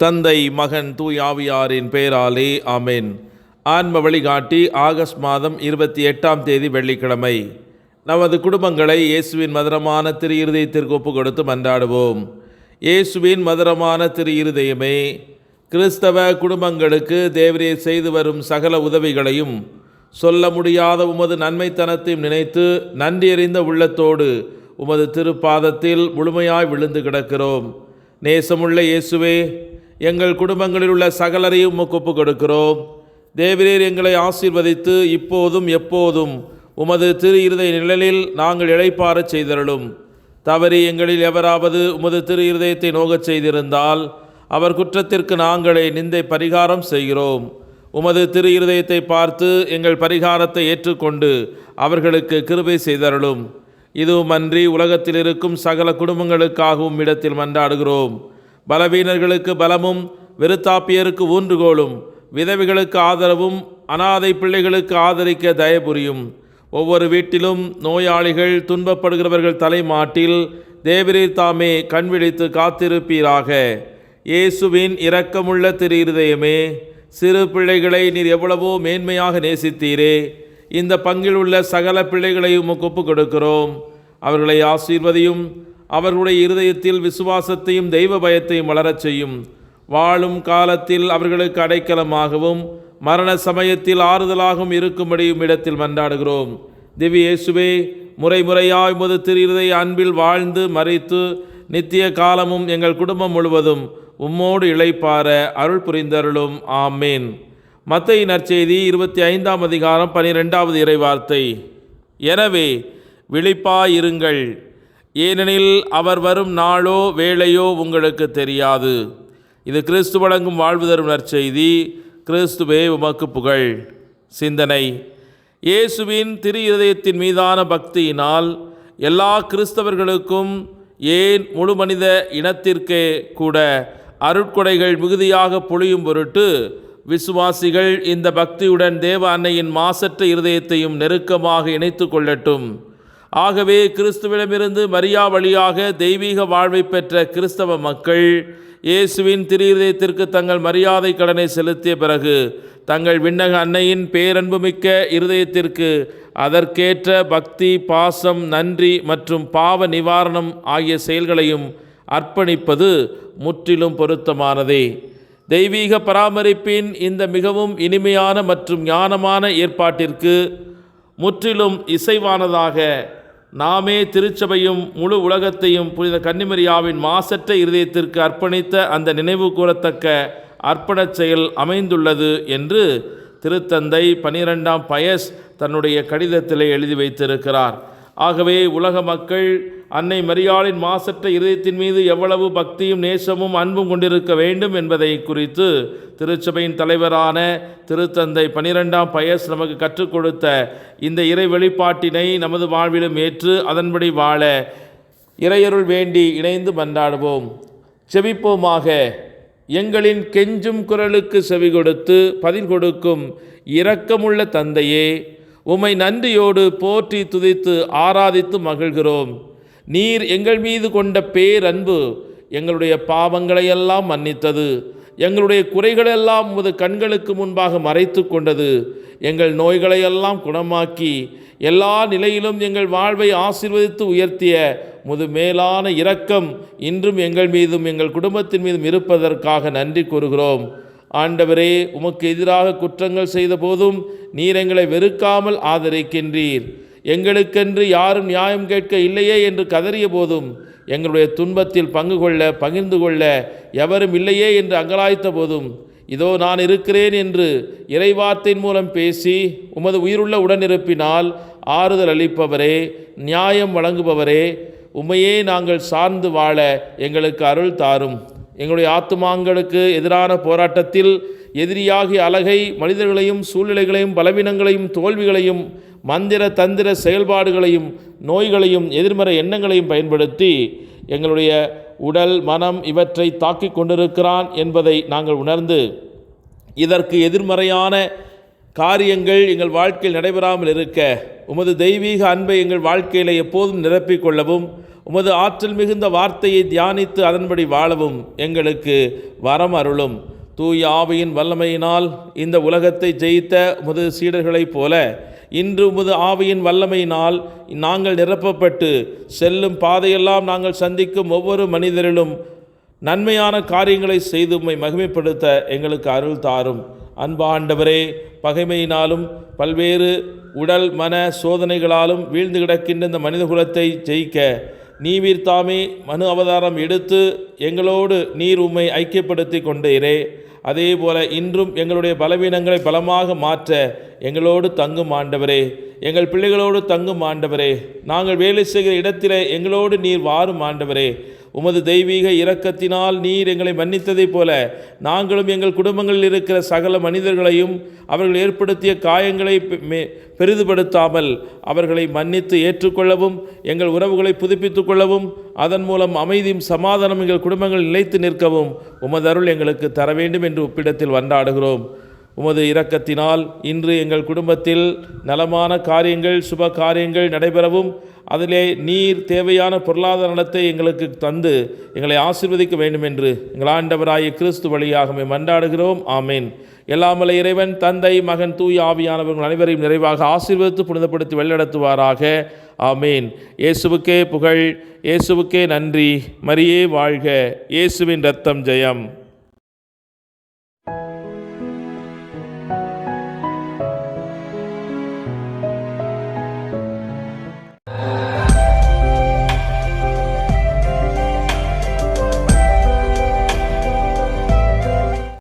தந்தை, மகன், தூய் ஆவியாரின் பெயராலே ஆமென். ஆன்ம வழிகாட்டி ஆகஸ்ட் மாதம் 28 வெள்ளிக்கிழமை. நமது குடும்பங்களை இயேசுவின் மதுரமான திரு இருதயத்திற்கு ஒப்பு கொடுத்து மன்றாடுவோம். இயேசுவின் மதுரமான திரு இருதயமே, கிறிஸ்தவ குடும்பங்களுக்கு தேவரீர் செய்து வரும் சகல உதவிகளையும் சொல்ல முடியாத உமது நன்மைத்தனத்தையும் நினைத்து நன்றியறிந்த உள்ளத்தோடு உமது திருப்பாதத்தில் முழுமையாய் விழுந்து கிடக்கிறோம். நேசமுள்ள இயேசுவே, எங்கள் குடும்பங்களில் உள்ள சகலரையும் உமக்கு ஒப்பு கொடுக்கிறோம். தேவரீர் எங்களை ஆசீர்வதித்து இப்போதும் எப்போதும் உமது திரு இருதய நிழலில் நாங்கள் இளைப்பாறச் செய்தருளும். தவறி எங்களில் எவராவது உமது திரு இருதயத்தை நோகச் செய்திருந்தால் அவர் குற்றத்திற்கு நாங்களே நிந்தை பரிகாரம் செய்கிறோம். உமது திரு இருதயத்தை பார்த்து எங்கள் பரிகாரத்தை ஏற்றுக்கொண்டு அவர்களுக்கு கிருபை செய்தருளும். இதுவுமன்றி உலகத்தில் இருக்கும் சகல குடும்பங்களுக்காகவும் இடத்தில் மன்றாடுகிறோம். பலவீனர்களுக்கு பலமும், விருத்தாப்பியருக்கு ஊன்றுகோலும், விதவைகளுக்கு ஆதரவும், அனாதை பிள்ளைகளுக்கு ஆதரிக்க தயபுரியும். ஒவ்வொரு வீட்டிலும் நோயாளிகள், துன்பப்படுகிறவர்கள் தலைமாட்டில் தேவரீர் தாமே கண்விழித்து காத்திருப்பீராக. இயேசுவின் இரக்கமுள்ள திரு இருதயமே, சிறு பிள்ளைகளை நீர் எவ்வளவோ மேன்மையாக நேசித்தீரே. இந்த பங்கில் உள்ள சகல பிள்ளைகளையும் உமக்கு ஒப்புக் கொடுக்கிறோம். அவர்களை ஆசீர்வதியும். அவர்களுடைய இருதயத்தில் விசுவாசத்தையும் தெய்வ பயத்தையும் வளரச் செய்யும். வாழும் காலத்தில் அவர்களுக்கு அடைக்கலமாகவும் மரண சமயத்தில் ஆறுதலாகவும் இருக்கும்படியும் இடத்தில் மன்றாடுகிறோம். திவ்ய இயேசுவே, முறைமுறையாய் உமது திரு இருதய அன்பில் வாழ்ந்து மரித்து நித்திய காலமும் எங்கள் குடும்பம் முழுவதும் உம்மோடு இளைப்பார அருள் புரிந்தருளும். ஆமேன். மத்தேயு நற்செய்தி 25 இறைவார்த்தை. எனவே விழிப்பாயிருங்கள், ஏனெனில் அவர் வரும் நாளோ வேளையோ உங்களுக்கு தெரியாது. இது கிறிஸ்து வழங்கும் வாழ்வு தரும் நற்செய்தி. கிறிஸ்துவே உமக்கு புகழ். சிந்தனை: இயேசுவின் திரு இருதயத்தின் மீதான பக்தியினால் எல்லா கிறிஸ்தவர்களுக்கும், ஏன் முழு மனித இனத்திற்கே கூட அருட்கொடைகள் மிகுதியாக பொழியும் பொருட்டு விசுவாசிகள் இந்த பக்தியுடன் தேவ அன்னையின் மாசற்ற இருதயத்தையும் நெருக்கமாக இணைத்து கொள்ளட்டும். ஆகவே கிறிஸ்துவிடமிருந்து மரியா வழியாக தெய்வீக வாழ்வை பெற்ற கிறிஸ்தவ மக்கள் இயேசுவின் திரு இருதயத்திற்கு தங்கள் மரியாதை கடனை செலுத்திய பிறகு தங்கள் விண்ணக அன்னையின் பேரன்புமிக்க இருதயத்திற்கு அதற்கேற்ற பக்தி, பாசம், நன்றி மற்றும் பாவ நிவாரணம் ஆகிய செயல்களையும் அர்ப்பணிப்பது முற்றிலும் பொருத்தமானதே. தெய்வீக பராமரிப்பின் இந்த மிகவும் இனிமையான மற்றும் ஞானமான ஏற்பாட்டிற்கு முற்றிலும் இசைவானதாக நாமே திருச்சபையும் முழு உலகத்தையும் புனித கன்னிமரியாவின் மாசற்ற இருதயத்திற்கு அர்ப்பணித்த அந்த நினைவு கூறத்தக்க அர்ப்பணச் செயல் அமைந்துள்ளது என்று திருத்தந்தை 12ஆம் பயஸ் தன்னுடைய கடிதத்திலே எழுதி வைத்திருக்கிறார். ஆகவே உலக மக்கள் அன்னை மரியாளின் மாசற்ற இருதயத்தின் மீது எவ்வளவு பக்தியும் நேசமும் அன்பும் கொண்டிருக்க வேண்டும் என்பதை குறித்து திருச்சபையின் தலைவரான திருத்தந்தை 12ஆம் பயஸ் நமக்கு கற்றுக் கொடுத்த இந்த இறை வெளிப்பாட்டினை நமது வாழ்விலும் ஏற்று அதன்படி வாழ இறையருள் வேண்டி இணைந்து மன்றாடுவோம். செபிப்போமாக. எங்களின் கெஞ்சும் குரலுக்கு செவி கொடுத்து பதில் கொடுக்கும் இரக்கமுள்ள தந்தையே, உம்மை நன்றியோடு போற்றி துதித்து ஆராதித்து மகிழ்கிறோம். நீர் எங்கள் மீது கொண்ட பேரன்பு எங்களுடைய பாவங்களையெல்லாம் மன்னித்தது. எங்களுடைய குறைகளெல்லாம் உமது கண்களுக்கு முன்பாக மறைத்து கொண்டது. எங்கள் நோய்களையெல்லாம் குணமாக்கி எல்லா நிலையிலும் எங்கள் வாழ்வை ஆசீர்வதித்து உயர்த்திய முது மேலான இரக்கம் இன்றும் எங்கள் மீதும் எங்கள் குடும்பத்தின் மீதும் இருப்பதற்காக நன்றி கூறுகிறோம். ஆண்டவரே, உமக்கு எதிராக குற்றங்கள் செய்த போதும் நீர் எங்களை வெறுக்காமல் ஆதரிக்கின்றீர். எங்களுக்கென்று யாரும் நியாயம் கேட்க இல்லையே என்று கதறிய போதும், எங்களுடைய துன்பத்தில் பங்கு கொள்ள பகிர்ந்து கொள்ள எவரும் இல்லையே என்று அங்கலாய்த்த போதும், இதோ நான் இருக்கிறேன் என்று இறைவார்த்தையின் மூலம் பேசி உமது உயிருள்ள உடனிருப்பினால் ஆறுதல் அளிப்பவரே, நியாயம் வழங்குபவரே, உம்மையே நாங்கள் சார்ந்து வாழ எங்களுக்கு அருள் தாரும். எங்களுடைய ஆத்துமாங்களுக்கு எதிரான போராட்டத்தில் எதிரியாகிய அலகை, மனிதர்களையும் சூழ்நிலைகளையும் பலவீனங்களையும் தோல்விகளையும் மந்திர தந்திர செயல்பாடுகளையும் நோய்களையும் எதிர்மறை எண்ணங்களையும் பயன்படுத்தி எங்களுடைய உடல், மனம் இவற்றை தாக்கிக் கொண்டிருக்கிறான் என்பதை நாங்கள் உணர்ந்து இதற்கு எதிர்மறையான காரியங்கள் எங்கள் வாழ்க்கையில் நடைபெறாமல் இருக்க உமது தெய்வீக அன்பை எங்கள் வாழ்க்கையில் எப்போதும் நிரப்பிக்கொள்ளவும் உமது ஆற்றல் மிகுந்த வார்த்தையை தியானித்து அதன்படி வாழவும் எங்களுக்கு வரம் அருளும். தூய ஆவியின் வல்லமையினால் இந்த உலகத்தை ஜெயித்த உமது சீடர்களைப் போல இன்று உமது ஆவியின் வல்லமையினால் நாங்கள் நிரப்பப்பட்டு செல்லும் பாதையெல்லாம் நாங்கள் சந்திக்கும் ஒவ்வொரு மனிதரிலும் நன்மையான காரியங்களை செய்து உம்மை மகிமைப்படுத்த எங்களுக்கு அருள் தாரும். அன்பு ஆண்டவரே, பகைமையினாலும் பல்வேறு உடல் மன சோதனைகளாலும் வீழ்ந்து கிடக்கின்ற இந்த மனித குலத்தை ஜெயிக்க நீர் தாமே மனு அவதாரம் எடுத்து எங்களோடு நீர் உம்மை ஐக்கியப்படுத்தி கொண்டீரே. அதே போல இன்றும் எங்களுடைய பலவீனங்களை பலமாக மாற்ற எங்களோடு தங்கும் ஆண்டவரே, எங்கள் பிள்ளைகளோடு தங்கும் ஆண்டவரே, நாங்கள் வேலை செய்கிற இடத்திலே எங்களோடு நீர் வாரும் ஆண்டவரே. உமது தெய்வீக இரக்கத்தினால் நீர் எங்களை மன்னித்ததைப் போல நாங்களும் எங்கள் குடும்பங்களில் இருக்கிற சகல மனிதர்களையும் அவர்கள் ஏற்படுத்திய காயங்களை பெரிதுபடுத்தாமல் அவர்களை மன்னித்து ஏற்றுக்கொள்ளவும், எங்கள் உறவுகளை புதுப்பித்து கொள்ளவும், அதன் மூலம் அமைதியும் சமாதானம் எங்கள் குடும்பங்கள் நிலைத்து நிற்கவும் உமது அருள் எங்களுக்கு தர வேண்டும் என்று உப்பிடத்தில் வந்தாடுகிறோம். உமது இரக்கத்தினால் இன்று எங்கள் குடும்பத்தில் நலமான காரியங்கள் சுப காரியங்கள் நடைபெறவும், அதிலே நீர் தேவையான பொருளாதார நலத்தை எங்களுக்கு தந்து எங்களை ஆசீர்வதிக்க வேண்டும் என்று எங்கள் ஆண்டவராகிய கிறிஸ்து வழியாக மன்றாடுகிறோம். ஆமேன். எல்லாமல்ல இறைவன் தந்தை மகன் தூய ஆவியானவர்கள் அனைவரையும் நிறைவாக ஆசீர்வதித்து புனிதப்படுத்தி வழிநடத்துவாராக. ஆமேன். இயேசுவுக்கே புகழ், இயேசுவுக்கே நன்றி. மரியே வாழ்க. இயேசுவின் இரத்தம் ஜெயம்.